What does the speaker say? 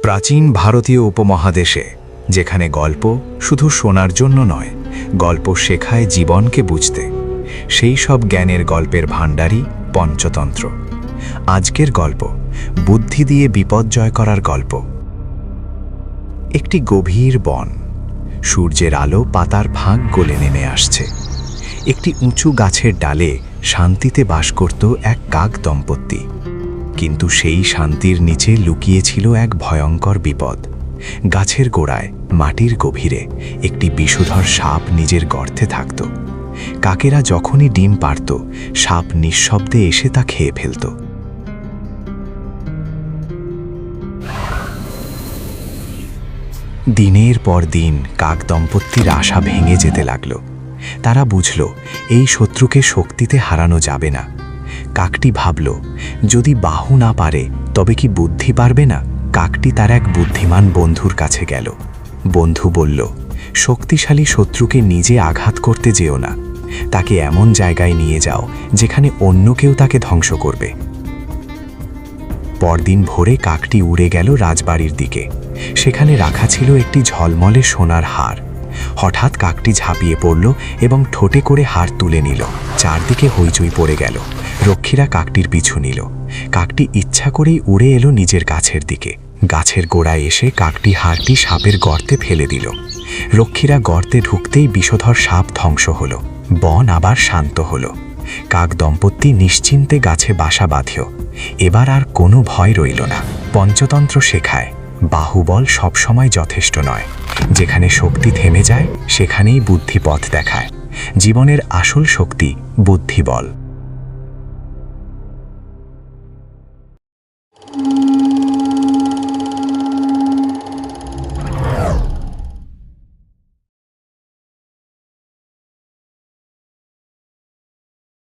প্রাচীন ভারতীয় উপমহাদেশে, যেখানে গল্প শুধু শোনার জন্য নয়, গল্প শেখায় জীবনকে বুঝতে, সেই সব জ্ঞানের গল্পের ভাণ্ডারই পঞ্চতন্ত্র। আজকের গল্প বুদ্ধি দিয়ে বিপদ জয় করার গল্প। একটি গভীর বন, সূর্যের আলো পাতার ফাঁক গলে নেমে আসছে। একটি উঁচু গাছের ডালে শান্তিতে বাস করত এক কাক দম্পতি। কিন্তু সেই শান্তির নিচে লুকিয়েছিল এক ভয়ঙ্কর বিপদ। গাছের গোড়ায় মাটির গভীরে একটি বিষধর সাপ নিজের গর্তে থাকত। কাকেরা যখনই ডিম পাড়ত, সাপ নিঃশব্দে এসে তা খেয়ে ফেলত। দিনের পর দিন কাক দম্পতির আশা ভেঙে যেতে লাগল। তারা বুঝল এই শত্রুকে শক্তিতে হারানো যাবে না। কাকটি ভাবল, যদি বাহু না পারে তবে কি বুদ্ধি পারবে না? কাকটি তার এক বুদ্ধিমান বন্ধুর কাছে গেল। বন্ধু বলল, শক্তিশালী শত্রুকে নিজে আঘাত করতে যেও না, তাকে এমন জায়গায় নিয়ে যাও যেখানে অন্য কেউ তাকে ধ্বংস করবে। পরদিন ভোরে কাকটি উড়ে গেল রাজবাড়ির দিকে। সেখানে রাখা ছিল একটি ঝলমলে সোনার হার। হঠাৎ কাকটি ঝাঁপিয়ে পড়ল এবং ঠোঁটে করে হার তুলে নিল। চারদিকে হইচই পড়ে গেল। রক্ষীরা কাকটির পিছু নিল। কাকটি ইচ্ছা করেই উড়ে এলো নিজের গাছের দিকে। গাছের গোড়ায় এসে কাকটি হারটি সাপের গর্তে ফেলে দিল। রক্ষীরা গর্তে ঢুকতেই বিষধর সাপ ধ্বংস হল। বন আবার শান্ত হল। কাক দম্পতি নিশ্চিন্তে গাছে বাসা বাঁধল। এবার আর কোনো ভয় রইল না। পঞ্চতন্ত্র শেখায়, বাহুবল সবসময় যথেষ্ট নয়। যেখানে শক্তি থেমে যায়, সেখানেই বুদ্ধি পথ দেখায়। জীবনের আসল শক্তি বুদ্ধিবল।